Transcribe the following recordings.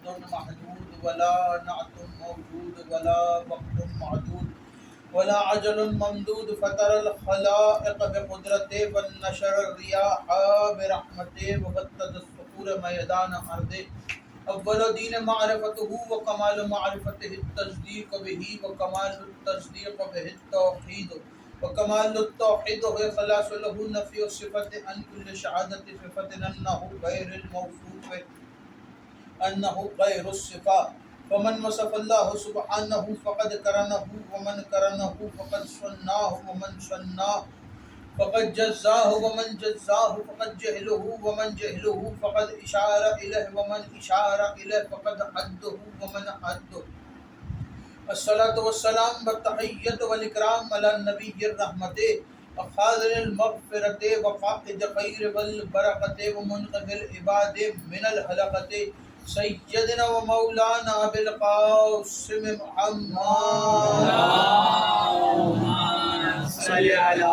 عد محدود ولا نعت موجود ولا وقت معدود ولا عجل ممدود فطر الخلائق بقدرته والنشر الرياح برحمته وبتد الصخور میدان ارضه اول دین معرفته وکمال معرفته التصدیق به وکمال التصدیق به التوحید وکمال التوحید هو خلاص له نفی الصفت عن كل شهادت صفت انه غیر الموصوف انه غیر الصفات ومن وصف الله سبحانه فقد کرنه ومن کرنه فقد صنعه ومن صنعه فقد جزاه ومن جزاه فقد جهله ومن جهله فقد اشار الیہ ومن اشار الیہ فقد حده ومن حده الصلاة والسلام والتحیت والاکرام علی النبی الرحمت وخازن المغفرت وفاقد خیر والبرکت ومنقذ العباد من الحلقت سیدنا و مولانا بالقاسم محمد صلی علی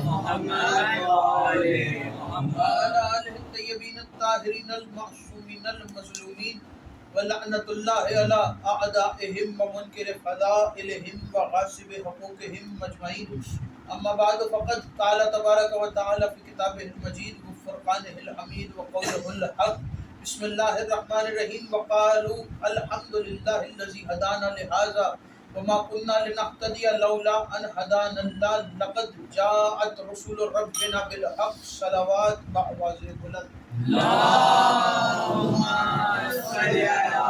محمد وآل محمد وعلى آله الطيبين الطاهرين المعصومين المظلومين ولعنة الله على أعدائهم ومنكر فضائلهم وغاصب حقوقهم أجمعين أما بعد فقد قال تبارك وتعالى في كتابه المجيد وفرقانه الحميد وقوله الحق بسم الله الرحمن الرحيم وقالوا الحمد لله الذي هدانا لهذا وما كنا لنهتدي لولا أن هدانا الله لقد جاءت رسول ربنا بالحق صلوات وأعواز بلند اللهم صل على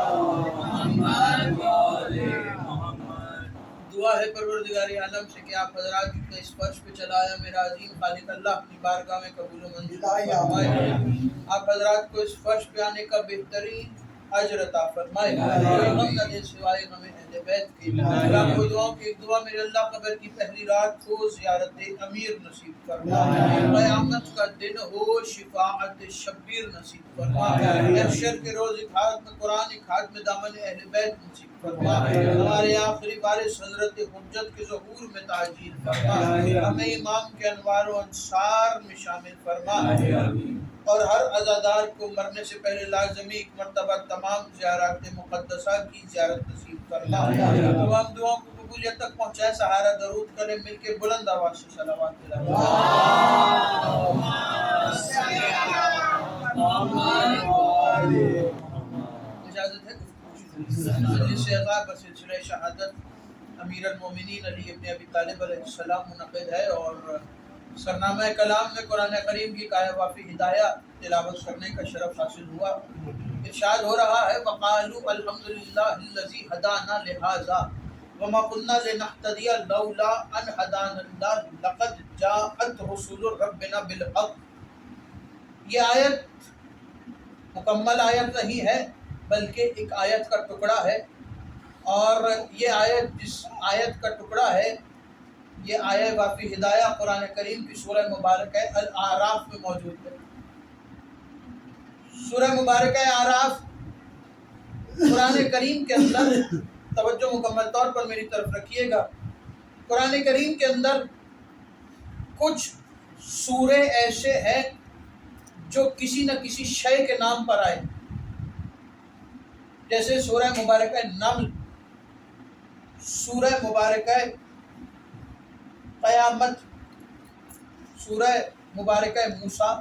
محمد وآل محمد دعا ہے پروردگار عالم سے کہ آپ حضرات کو اس فرش پہ چلایا میرا عظیم خالق اللہ اپنی بارگاہ میں قبول و منظور فرمائے آپ حضرات کو اس فرش پہ آنے کا بہترین اجر عطا فرمائے کوئی غم نہ دے سوائے غم اہل بیت کی اللہ کو دعاؤں کی ایک دعا میرے اللہ قبر کی پہلی رات کو زیارت امیر نصیب فرما قیامت کا دن ہو شفاعت شبیر نصیب فرما محشر کے روز خاتم قرآن خاتم دامن اہل بیت نصیب فرما ہمارے آخری بارش حضرت حجت کے ظہور میں تعجیل فرما ہمیں امام کے انوار و انصار میں شامل فرما اور ہر عزادار کو مرنے سے پہلے لازمی ایک مرتبہ تمام زیارات مقدسہ کی زیارت نصیب فرما تمام دعاؤں کو قبولیت تک پہنچائے سہارا درود کرے مل کے بلند آواز سے صلوات دلائے اجازت ہے مجلس عذاب بسلسلہ شہادت امیر المومنین علی ابن ابی طالب علیہ السلام منعقد ہے اور سرنامہ کلام میں قرآن کریم کی قائم وافی ہدایہ تلاوت کرنے کا شرف حاصل ہوا ارشاد ہو رہا ہے وقالوا الحمدللہ الذی ہدانا لہذا وما كنا لنهتدي لولا ان هدانا الله لقد جاءت رسول ربنا بالحق یہ آیت مکمل آیت نہیں ہے بلکہ ایک آیت کا ٹکڑا ہے اور یہ آیت جس آیت کا ٹکڑا ہے یہ آیہ وافی ہدایہ قرآن کریم کی سورہ مبارکہ الاعراف میں موجود ہے سورہ مبارکہ اعراف قرآن کریم کے اندر توجہ مکمل طور پر میری طرف رکھیے گا قرآن کریم کے اندر کچھ سورے ایسے ہیں جو کسی نہ کسی شے کے نام پر آئے جیسے سورہ مبارکہ نمل سورہ مبارکہ قیامت سورہ مبارکہ موسیٰ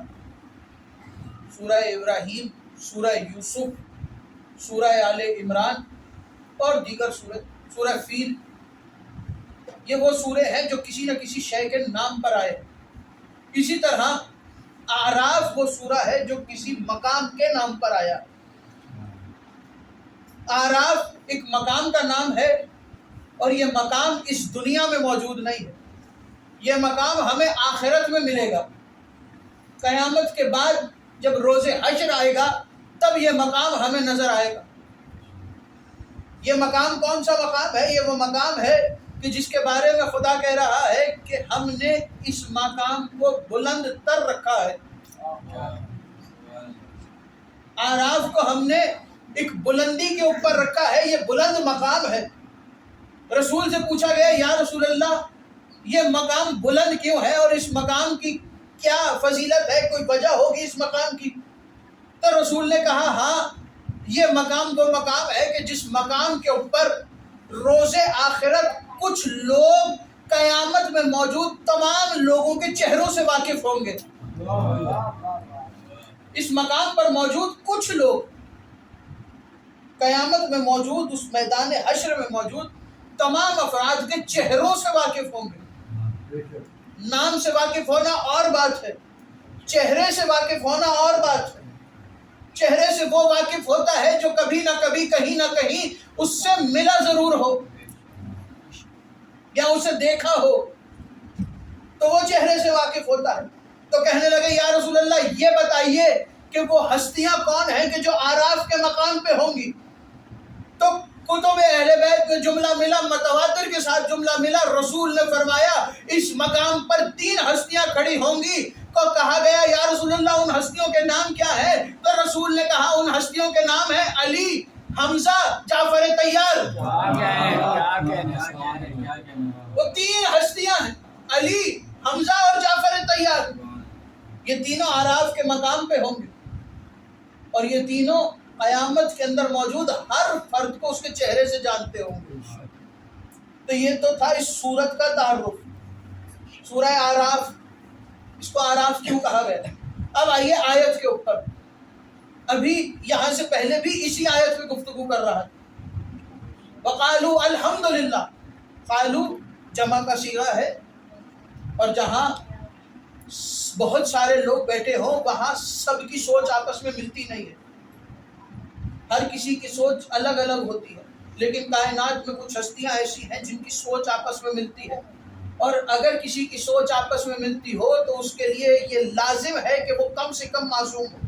سورہ ابراہیم سورہ یوسف سورہ آل عمران اور دیگر سورہ فیل یہ وہ سورے ہیں جو کسی نہ کسی شے کے نام پر آئے اسی طرح اعراف وہ سورہ ہے جو کسی مقام کے نام پر آیا اعراف ایک مقام کا نام ہے اور یہ مقام اس دنیا میں موجود نہیں ہے یہ مقام ہمیں آخرت میں ملے گا قیامت کے بعد جب روز حشر آئے گا تب یہ مقام ہمیں نظر آئے گا یہ مقام کون سا مقام ہے یہ وہ مقام ہے کہ جس کے بارے میں خدا کہہ رہا ہے کہ ہم نے اس مقام کو بلند تر رکھا ہے اعراف کو ہم نے ایک بلندی کے اوپر رکھا ہے یہ بلند مقام ہے رسول سے پوچھا گیا یا رسول اللہ یہ مقام بلند کیوں ہے اور اس مقام کی کیا فضیلت ہے کوئی وجہ ہوگی اس مقام کی تو رسول نے کہا ہاں یہ مقام وہ مقام ہے کہ جس مقام کے اوپر روز آخرت کچھ لوگ قیامت میں موجود تمام لوگوں کے چہروں سے واقف ہوں گے. اس مقام پر موجود کچھ لوگ قیامت میں موجود اس میدان حشر میں موجود تمام افراد کے چہروں سے واقف ہوں گے. نام سے واقف ہونا اور بات ہے، چہرے سے واقف ہونا اور بات ہے. چہرے سے وہ واقف ہوتا ہے جو کبھی نہ کبھی کہیں نہ کہیں اس سے ملا ضرور ہو یا اسے دیکھا ہو، تو وہ چہرے سے واقف ہوتا ہے. تو کہنے لگے یا رسول اللہ یہ بتائیے کہ وہ ہستیاں کون ہیں کہ جو آراف کے مقام پہ ہوں گی. تو کتب اہل بیت میں جملہ ملا، متواتر کے ساتھ جملہ ملا. رسول نے فرمایا اس مقام پر 3 ہستیاں کھڑی ہوں گی. کو کہا گیا یا رسول اللہ ان ہستیوں کے نام کیا ہے؟ تو رسول نے کہا ان ہستیوں کے نام ہیں علی، حمزہ، جعفر طیار. وہ 3 ہستیاں ہیں، علی، حمزہ اور جعفر طیار. یہ تینوں آراف کے مقام پہ ہوں گے اور یہ تینوں قیامت کے اندر موجود ہر فرد کو اس کے چہرے سے جانتے ہوں گے. تو یہ تو تھا اس سورت کا تعارف، سورہ آراف. اس کو آراف کیوں کہا گیا؟ اب آئیے آیت کے اوپر. ابھی یہاں سے پہلے بھی اسی آیت پہ گفتگو کر رہا ہے. وقالوا الحمدللہ. قالو جمع کا صیغہ ہے اور جہاں بہت سارے لوگ بیٹھے ہوں وہاں سب کی سوچ آپس میں ملتی نہیں ہے، ہر کسی کی سوچ الگ الگ ہوتی ہے. لیکن کائنات میں کچھ ہستیاں ایسی ہیں جن کی سوچ آپس میں ملتی ہے، اور اگر کسی کی سوچ آپس میں ملتی ہو تو اس کے لیے یہ لازم ہے کہ وہ کم سے کم معصوم ہو.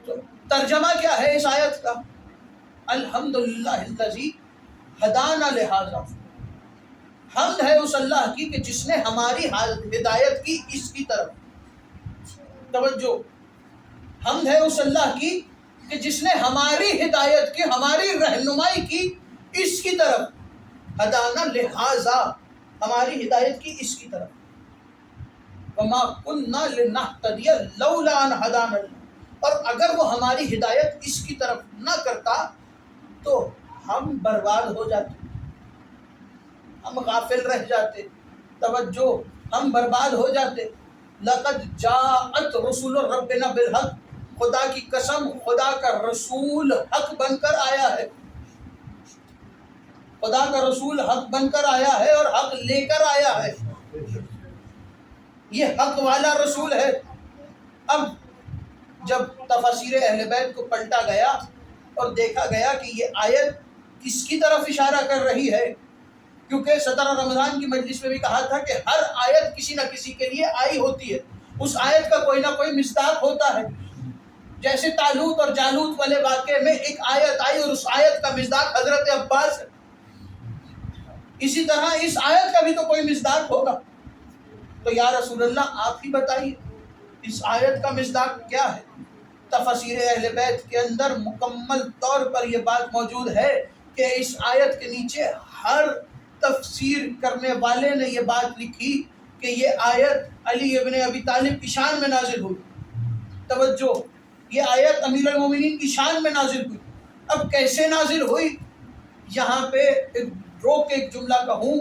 تو ترجمہ کیا ہے اس آیت کا؟ الحمدللہ الذی ہدانا لہذا. حمد ہے اس اللہ کی کہ جس نے ہماری ہدایت کی اس کی طرف. توجہ، حمد ہے اس اللہ کی کہ جس نے ہماری ہدایت کی، ہماری رہنمائی کی اس کی طرف. ہدانا لہذا، ہماری ہدایت کی اس کی طرف. وما كنا لنهتدي لولا ان هدانا الله. اور اگر وہ ہماری ہدایت اس کی طرف نہ کرتا تو ہم برباد ہو جاتے، ہم غافل رہ جاتے. توجہ، ہم برباد ہو جاتے. لقد جاءت رسول ربنا بالحق. خدا کی قسم خدا کا رسول حق بن کر آیا ہے. خدا کا رسول حق بن کر آیا ہے اور حق لے کر آیا ہے. یہ حق والا رسول ہے. اب جب تفاسیر اہل بیت کو پلٹا گیا اور دیکھا گیا کہ یہ آیت کس کی طرف اشارہ کر رہی ہے، کیونکہ 17 رمضان کی مجلس میں بھی کہا تھا کہ ہر آیت کسی نہ کسی کے لیے آئی ہوتی ہے، اس آیت کا کوئی نہ کوئی مصداق ہوتا ہے. جیسے طالوت اور جالوت والے واقعے میں ایک آیت آئی اور اس آیت کا مصداق حضرت عباس ہے، اسی طرح اس آیت کا بھی تو کوئی مصداق ہوگا. تو یا رسول اللہ آپ ہی بتائیے اس آیت کا مصداق کیا ہے؟ تفاسیر اہل بیت کے اندر مکمل طور پر یہ بات موجود ہے کہ اس آیت کے نیچے ہر تفسیر کرنے والے نے یہ بات لکھی کہ یہ آیت علی ابن ابی طالب کی شان میں نازل ہوئی. توجہ، یہ آیت امیر المومنین کی شان میں نازل ہوئی. اب کیسے نازل ہوئی؟ یہاں پہ روک کے ایک جملہ کہوں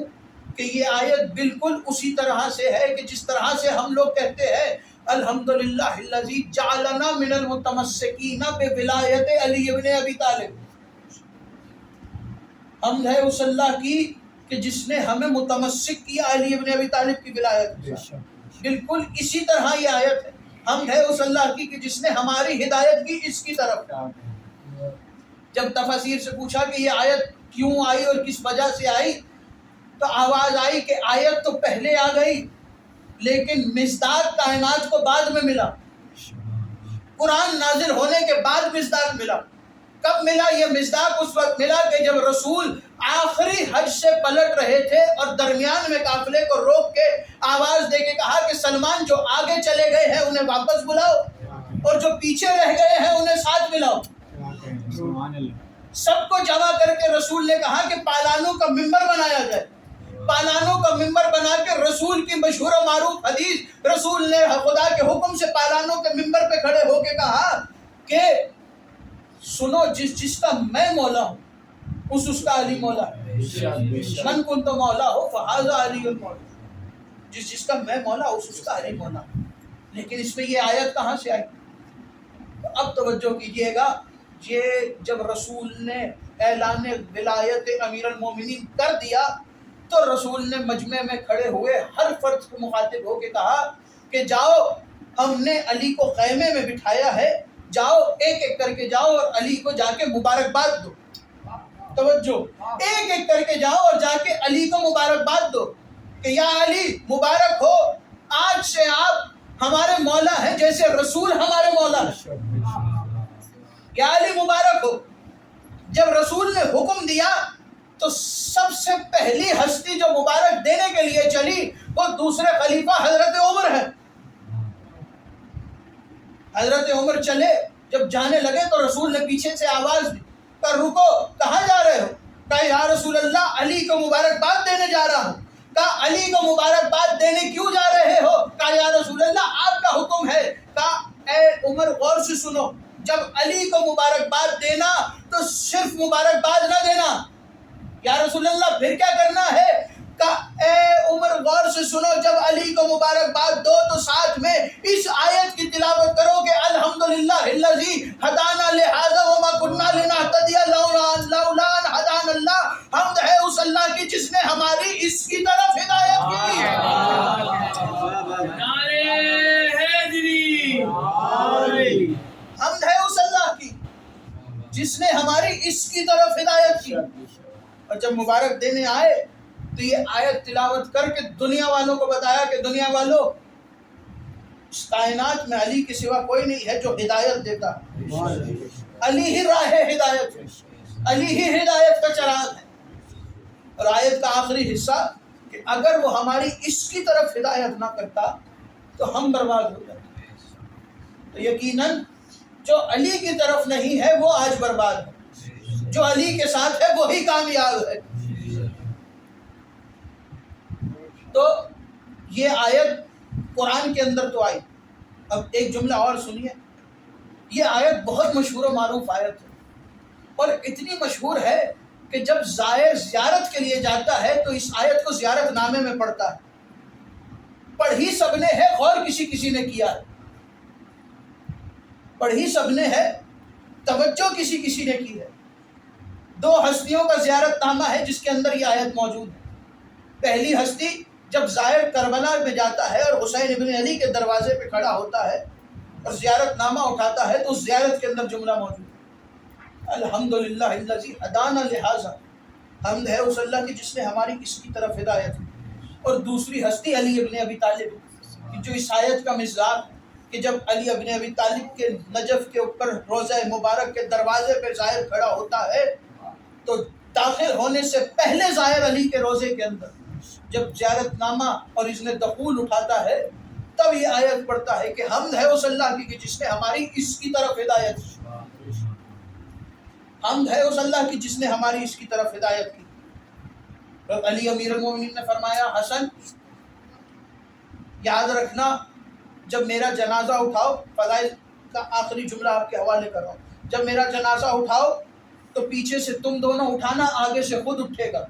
کہ یہ آیت بالکل اسی طرح سے ہے کہ جس طرح سے ہم لوگ کہتے ہیں الحمدللہ الذی جعلنا من المتمسکین بولایت علی ابن ابی طالب. حمد ہے اس اللہ کی کہ جس نے ہمیں متمسک کیا علی ابن ابی طالب کی ولایت. بالکل اسی طرح یہ آیت ہے. حمد ہے اس اللہ کی کہ جس نے ہماری ہدایت کی اس کی طرف. جب تفاسیر سے پوچھا کہ یہ آیت کیوں آئی اور کس وجہ سے آئی تو آواز آئی کہ آیت تو پہلے آ گئی لیکن مصداق کائنات کو بعد میں ملا. قرآن نازل ہونے کے بعد مصداق ملا. کب ملا یہ مصداق؟ اس وقت ملا کہ جب رسول آخری حج سے پلٹ رہے تھے اور درمیان میں قافلے کو روک کے آواز دے کے کہا کہ سلمان جو آگے چلے گئے ہیں انہیں واپس بلاؤ اور جو پیچھے رہ گئے ہیں انہیں ساتھ ملاؤ. سب کو جمع کر کے رسول نے کہا کہ پالانوں کا ممبر بنایا جائے. پالانوں کا ممبر بنا کے رسول کی مشہور و معروف حدیث، رسول نے خدا کے حکم سے پالانوں کے ممبر پہ کھڑے ہو کے کہا کہ سنو جس کا میں مولا ہوں اس کا علی مولا ہے. من کنت مولا ہو فہذا علی المولا. جس کا میں مولا اس کا علی مولا. لیکن اس میں یہ آیت کہاں سے آئی؟ اب توجہ کیجئے گا. یہ جب رسول نے اعلان ولایت امیر المومنین کر دیا تو رسول نے مجمع میں کھڑے ہوئے ہر فرد کو مخاطب ہو کے کہا کہ جاؤ ہم نے علی کو خیمے میں بٹھایا ہے، جاؤ ایک ایک کر کے جاؤ اور علی کو جا کے مبارکباد دو. توجہ، ایک ایک کر کے جاؤ اور جا کے علی کو مبارکباد دو کہ یا علی مبارک ہو، آج سے آپ ہمارے مولا ہیں جیسے رسول ہمارے مولا ہیں. یا علی مبارک ہو. جب رسول نے حکم دیا تو سب سے پہلی ہستی جو مبارک دینے کے لیے چلی وہ دوسرے خلیفہ حضرت عمر ہے. حضرت عمر چلے، جب جانے لگے تو رسول نے پیچھے سے آواز دی، کہا رکو، کہاں جا رہے ہو؟ کہا یا رسول اللہ علی کو مبارکباد دینے جا رہا ہوں. کہا علی کو مبارکباد دینے کیوں جا رہے ہو؟ کہا یا رسول اللہ آپ کا حکم ہے. کہا اے عمر غور سے سنو، جب علی کو مبارکباد دینا تو صرف مبارکباد نہ دینا. یا رسول اللہ پھر کیا کرنا ہے؟ کہا اے عمر غور سے سنو، جب علی کو مبارکباد دو تو ساتھ میں اس آیت کی تلاوت کرو کہ الحمدللہ الذی ہدانا لہذا وما کننا لنہتدی لولا ان ہدانا اللہ. حمد ہے اس اللہ کی جس نے ہماری اس کی طرف ہدایت کی. حمد ہے اس اللہ کی جس نے ہماری اس کی طرف ہدایت کی. اور جب مبارک دینے آئے تو یہ آیت تلاوت کر کے دنیا والوں کو بتایا کہ دنیا والوں، اس کائنات میں علی کے سوا کوئی نہیں ہے جو ہدایت دیتا. علی ہی راہ ہدایت ہے، علی ہی ہدایت کا چراغ ہے. اور آیت کا آخری حصہ کہ اگر وہ ہماری اس کی طرف ہدایت نہ کرتا تو ہم برباد ہو جاتے. تو یقیناً جو علی کی طرف نہیں ہے وہ آج برباد ہے، جو علی کے ساتھ ہے وہی کامیاب ہے. تو یہ آیت قرآن کے اندر تو آئی. اب ایک جملہ اور سنیے. یہ آیت بہت مشہور و معروف آیت ہے، اور اتنی مشہور ہے کہ جب زائر زیارت کے لیے جاتا ہے تو اس آیت کو زیارت نامے میں پڑھتا ہے. پڑھی سب نے ہے، غور کسی نے کیا ہے. پڑھی سب نے ہے، توجہ کسی نے کی ہے. دو ہستیوں کا زیارت نامہ ہے جس کے اندر یہ آیت موجود ہے. پہلی ہستی جب زائر کربلا میں جاتا ہے اور حسین ابن علی کے دروازے پہ کھڑا ہوتا ہے اور زیارت نامہ اٹھاتا ہے تو اس زیارت کے اندر جملہ موجود ہے الحمدللہ الذی ہدانا لہذا. حمد ہے اس اللہ کی جس نے ہماری اس کی طرف ہدایت کی. اور دوسری ہستی علی ابن ابی طالب کہ جو اس آیت کا مصداق ہے کہ جب علی ابن ابی طالب کے نجف کے اوپر روضہ مبارک کے دروازے پہ زائر کھڑا ہوتا ہے تو داخل ہونے سے پہلے زائر علی کے روضے کے اندر جب زیارت نامہ اور اذن دخول اٹھاتا ہے تب یہ آیت پڑھتا ہے کہ حمد ہے اس اللہ کی کہ جس نے ہماری اس کی طرف ہدایت کی. حمد ہے اس اللہ کی جس نے ہماری اس کی طرف ہدایت کی. علی امیر المومنین نے فرمایا حسن یاد رکھنا جب میرا جنازہ اٹھاؤ، فضائل کا آخری جملہ آپ کے حوالے کر رہا ہوں، جب میرا جنازہ اٹھاؤ تو پیچھے سے تم دونوں اٹھانا، آگے سے خود اٹھے گا.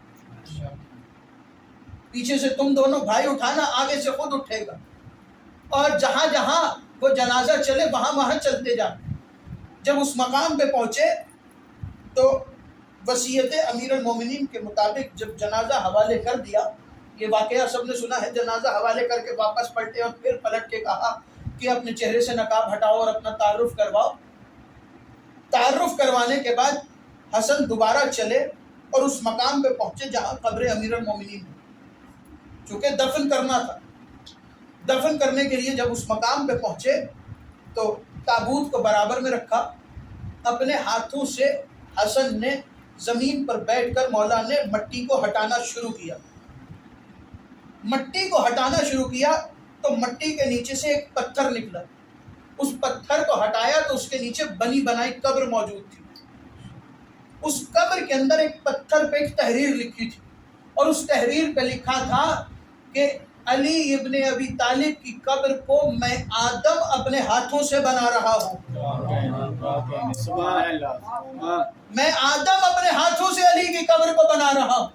پیچھے سے تم دونوں بھائی اٹھانا، آگے سے خود اٹھے گا. اور جہاں جہاں وہ جنازہ چلے وہاں چلتے جانا. جب اس مقام پہ پہنچے تو وصیت امیر المومنین کے مطابق جب جنازہ حوالے کر دیا، یہ واقعہ سب نے سنا ہے، جنازہ حوالے کر کے واپس پلٹے اور پھر پلٹ کے کہا کہ اپنے چہرے سے نقاب ہٹاؤ اور اپنا تعارف کرواؤ. تعارف کروانے کے بعد حسن دوبارہ چلے اور اس مقام پہ پہنچے جہاں قبر امیر المومنین ہے. چونکہ دفن کرنا تھا، دفن کرنے کے لیے جب اس مقام پہ پہنچے تو تابوت کو برابر میں رکھا. اپنے ہاتھوں سے حسن نے زمین پر بیٹھ کر مولا نے مٹی کو ہٹانا شروع کیا. مٹی کو ہٹانا شروع کیا تو مٹی کے نیچے سے ایک پتھر نکلا. اس پتھر کو ہٹایا تو اس کے نیچے بنی بنائی قبر موجود تھی. اس قبر کے اندر ایک پتھر پہ ایک تحریر لکھی تھی اور اس تحریر پہ لکھا تھا کہ علی ابن ابی طالب کی قبر کو میں آدم اپنے ہاتھوں سے بنا رہا ہوں. سبحان اللہ. میں آدم اپنے ہاتھوں سے علی کی قبر کو بنا رہا ہوں،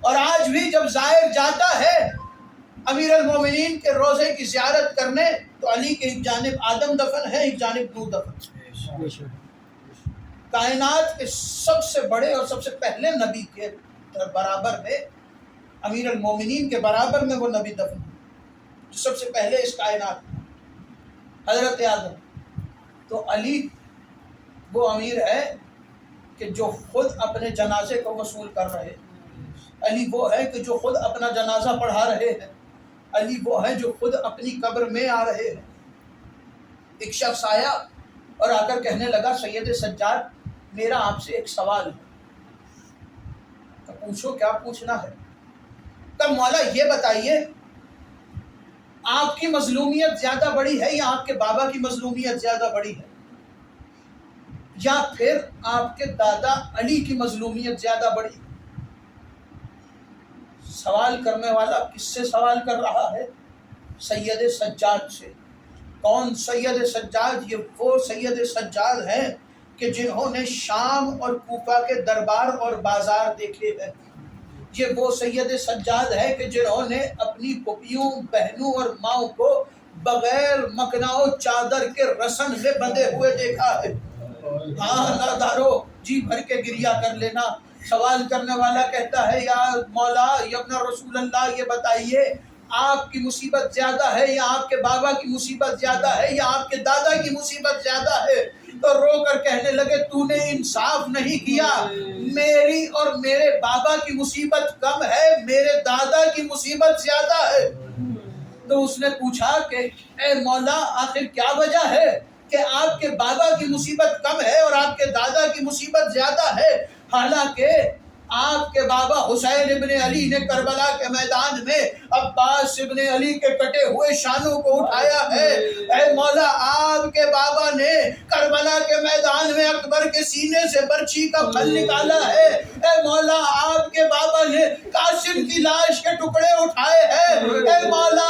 اور آج بھی جب زائر جاتا ہے امیر المومنین کے روضے کی زیارت کرنے تو علی کے ایک جانب آدم دفن ہے، ایک جانب نوح دفن. کائنات کے سب سے بڑے اور سب سے پہلے نبی کے برابر میں، امیر المومنین کے برابر میں وہ نبی دفن ہے جو سب سے پہلے اس کائنات میں، حضرت آدم. تو علی وہ امیر ہے کہ جو خود اپنے جنازے کو وصول کر رہے، علی وہ ہے کہ جو خود اپنا جنازہ پڑھا رہے ہیں، علی وہ ہے جو خود اپنی قبر میں آ رہے ہیں. ایک شخص آیا اور آ کر کہنے لگا سید سجاد میرا آپ سے ایک سوال ہے. تو پوچھو کیا پوچھنا ہے؟ تو مولا یہ بتائیے آپ کی مظلومیت زیادہ بڑی ہے یا آپ کے بابا کی مظلومیت زیادہ بڑی ہے، یا پھر آپ کے دادا علی کی مظلومیت زیادہ بڑی ہے؟ سوال کرنے والا کس سے سوال کر رہا ہے؟ سید سجاد سے. کون سید سجاد؟ یہ وہ سید سجاد ہیں کہ جنہوں نے شام اور کوفہ کے دربار اور بازار دیکھے ہیں. یہ وہ سید سجاد ہے کہ جنہوں نے اپنی پھپھیوں، بہنوں اور ماؤں کو بغیر مکنا و چادر کے رسن میں بندھے ہوئے دیکھا ہے. ہاں نادارو جی بھر کے گریا کر لینا. سوال کرنے والا کہتا ہے یا مولا یا ابن رسول اللہ یہ بتائیے آپ کی مصیبت زیادہ ہے یا آپ کے بابا کی مصیبت زیادہ ہے یا آپ کے دادا کی مصیبت زیادہ ہے؟ تو رو کر کہنے لگے تو نے انصاف نہیں کیا، میری اور میرے بابا کی مصیبت کم ہے، میرے دادا کی مصیبت زیادہ ہے. تو اس نے پوچھا کہ اے مولا آخر کیا وجہ ہے کہ آپ کے بابا کی مصیبت کم ہے اور آپ کے دادا کی مصیبت زیادہ ہے، حالانکہ آپ کے بابا حسین ابن علی نے کربلا کے میدان میں عباس ابن علی کے کٹے ہوئے شانوں کو اٹھایا ہے. اے مولا آپ کے بابا نے کربلا کے میدان میں اکبر کے سینے سے برچھی کا پھل نکالا ہے. اے مولا آپ کے بابا نے قاسم کی لاش کے ٹکڑے اٹھائے ہیں. اے مولا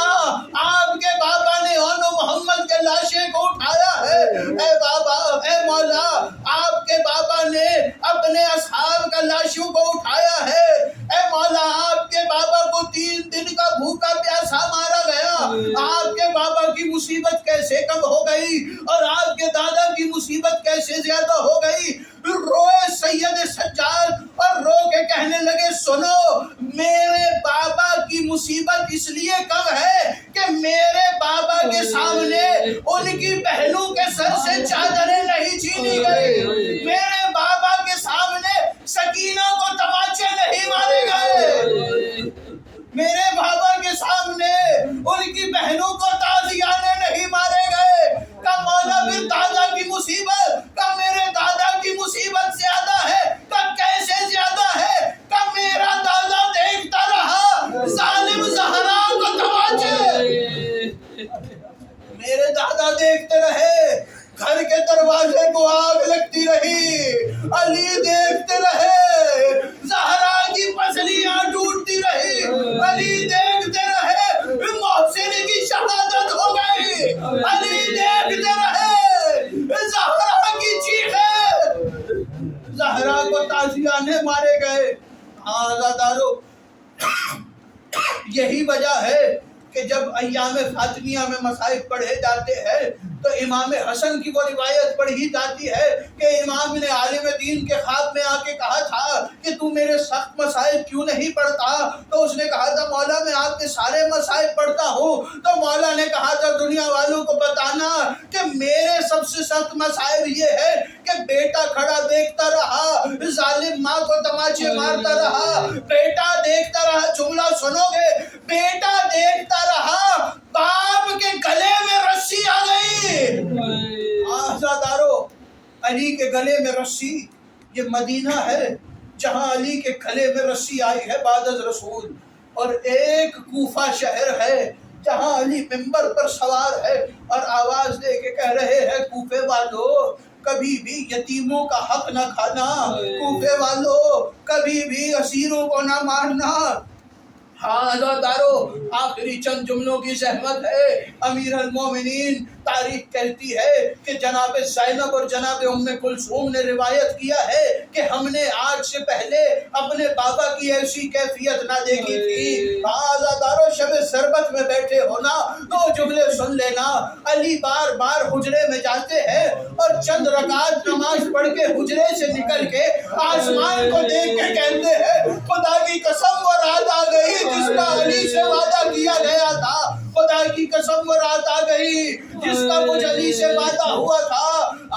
آپ کے بابا نے اون و محمد کے لاشیں کو اٹھایا ہے. اے بابا اے مولا آپ کے بابا نے اپنے اصحاب کا لاشوں کو اٹھایا ہے. اے مولا آپ کے بابا کو 3 دن کا بھوکا پیاسا مارا گیا. آپ کے بابا کی مصیبت کیسے کم ہو گئی اور آپ کے دادا کی مصیبت کیسے زیادہ ہو گئی؟ روئے سید سجاد اور رو کے کہنے لگے سنو میرے بابا کی مصیبت اس لیے کم ہے کہ میرے بابا کے سامنے ان کی بہنوں کے سر سے چادریں نہیں چھینی گئی، میرے بابا کے سامنے سکینہ کو تماچے نہیں مارے گئے، میرے بابا کے سامنے ان کی بہنوں کو تازیانے نہیں مارے گئے. کہ مولا پھر دادا کی مصیبت کہ میرے دادا کی مصیبت زیادہ ہے، کہ کیسے زیادہ ہے؟ کہ میرا دادا دیکھتا رہا ظالم زہرا کو تماچے، میرے دادا دیکھتے رہے گھر کے دروازے کو آگ لگتی رہی، علی دیکھتے رہے زہرا کی پسلیاں ٹوٹتی رہی، علی دیکھتے رہے محسن کی شہادت ہو گئی، علی دیکھتے رہے زہرا کی چیخیں، زہرا کو تازیانے مارے گئے. ہاں عزادارو یہی وجہ ہے کہ جب ایام فاطمیہ میں مصائب پڑھے جاتے ہیں تو امام حسن کی وہ روایت پڑھی جاتی ہے کہ امام نے عالم دین کے خواب میں آ کے کہا تھا کہ تو میرے سخت مسائل کیوں نہیں پڑھتا؟ تو اس نے کہا تھا مولا میں آپ کے سارے مسائل پڑھتا ہوں. تو مولا نے کہا تھا دنیا والوں کو بتانا کہ میرے سب سے سخت مسائل یہ ہے کہ بیٹا کھڑا دیکھتا رہا ظالم ماں کو تماچے مارتا رہا، بیٹا دیکھتا رہا، جملہ سنو گے، بیٹا دیکھتا رہا باپ کے گلے میں رسی آ گئی. آزادارو علی کے گلے میں رسی، یہ مدینہ ہے جہاں علی کے گلے میں رسی آئی ہے بعد از رسول، اور ایک کوفہ شہر ہے جہاں علی ممبر پر سوار ہے اور آواز دے کے کہہ رہے ہیں کوفے والو کبھی بھی یتیموں کا حق نہ کھانا، کوفے والو کبھی بھی اسیروں کو نہ مارنا. ہاں عزادارو، آخری چند جملوں کی زحمت ہے۔ امیر المومنین تاریخ کہتی ہے کہ جناب زینب اور جناب ام کلثوم نے روایت کیا ہے کہ ہم نے آج سے پہلے اپنے بابا کی ایسی کیفیت نہ دیکھی تھی۔ عزادارو، شب سربت میں بیٹھے ہونا، دو جملے سن لینا۔ علی بار بار حجرے میں جاتے ہیں اور چند رکعت نماز پڑھ کے حجرے سے نکل کے آسمان کو دیکھ کے کہتے ہیں خدا کی قسم وہ رات آ گئی جس کا علی سے وعدہ کیا گیا تھا، خدا کی قسم وہ رات آ گئی جس کا مجھ علی سے وعدہ ہوا تھا۔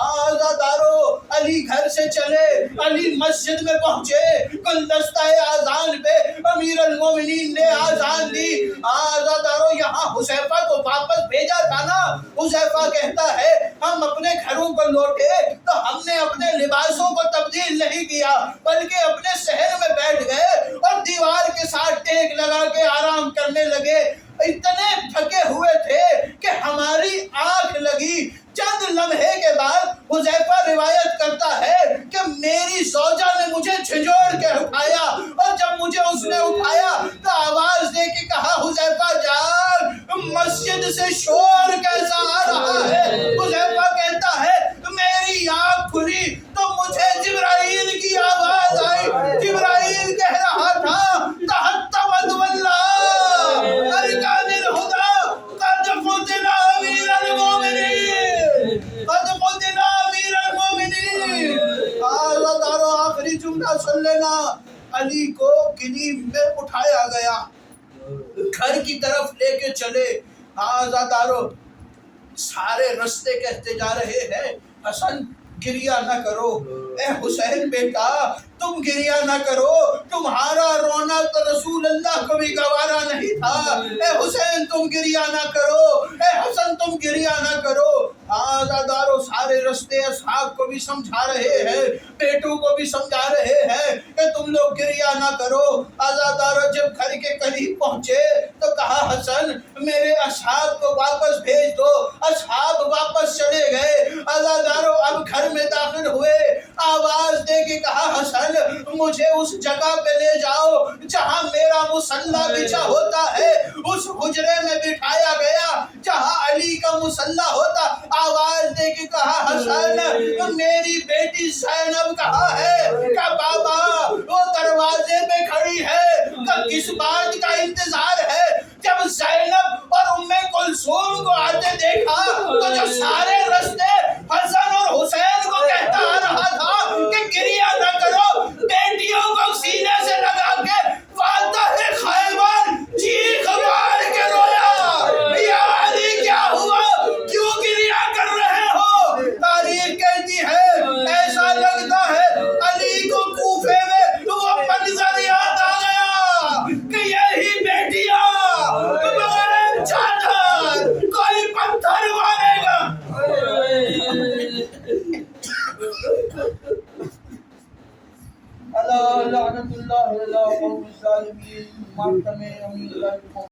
عزادارو، علی گھر سے چلے، علی مسجد میں پہنچے، گلدستہ آذان پہ امیر المومنین نے آذان دی۔ عزادارو، یہاں حذیفہ کو واپس بھیجا تھا نا، حذیفہ کہتا ہے ہم اپنے گھروں کو لوٹے تو ہم نے اپنے لباسوں کو تبدیل نہیں کیا بلکہ اپنے صحن میں بیٹھ گئے اور دیوار کے ساتھ ٹیک لگا کے آرام کرنے لگے۔ اتنے تھکے ہوئے تھے کہ ہماری آنکھ لگی۔ چند لمحے کے بعد حذیفہ روایت کرتا ہے کہ میری زوجہ نے مجھے جھنجھوڑ کے اٹھایا، اور جب مجھے اس نے اٹھایا تو آواز دے کے کہا حذیفہ جان، مسجد سے شور کیسا آ رہا ہے؟ حذیفہ کہتا ہے میری آنکھ کھلی تو مجھے جبرائیل کی آواز آئی۔ جبرائیل کہہ رہا تھا تحطمت واللہ ارکان الہدی قد قتل امیر المومنین، قد قتل امیر المومنین۔ عزادارو، آخری جملہ سن لینا۔ علی کو کلیم میں اٹھایا گیا، گھر کی طرف لے کے چلے۔ عزادارو، سارے رستے کہتے جا رہے ہیں حسن گریہ نہ کرو، اے حسین بیٹا تم گریہ نہ کرو، تمہارا رونا تو رسول اللہ کو بھی گوارا نہیں تھا۔ اے حسین تم گریہ نہ کرو، اے حسن تم گریہ نہ کرو۔ عزادارو، سارے رستے اصحاب کو بھی سمجھا رہے ہیں، بیٹوں کو بھی سمجھا رہے ہیں کہ تم لوگ گریہ نہ کرو۔ عزادارو، جب گھر کے قریب پہنچے تو کہا حسن میرے اصحاب کو واپس بھیج دو۔ اصحاب واپس چلے گئے۔ عزادارو، اب گھر میں داخل ہوئے، آواز دے کے کہا حسن مجھے اس جگہ پہ لے جاؤ جہاں میرا مصلی بچھا ہوتا ہے، اس حجرے میں بٹھایا گیا جہاں علی کا مصلی ہوتا۔ آواز دے کے کہا حسن میری بیٹی زینب کہاں ہے؟ کہ بابا وہ دروازے پہ کھڑی ہے، کہ کس بات کا انتظار ہے؟ جب زینب اور ام کلثوم کو آتے دیکھا تو جو سارے رستے حسن اور حسین کو کہتا آ رہا تھا کہ گریہ نہ کرو، بیٹیوں کو سینے سے لگا کے فاتح خیبر چیخ مار کے رویا، یا علی کیا ہوا، کیوں گریہ کر رہے ہو؟ تاریخ کہتی ہے ایسا لگتا ہے علی کو کوفے میں وہ منظر یاد آ گیا کہ یہی بیٹیاں بغیر چادر کوئی پتھر مارے گا۔ اللہ لعنت اللہ علی قوم الظالمین۔ ماتم امیر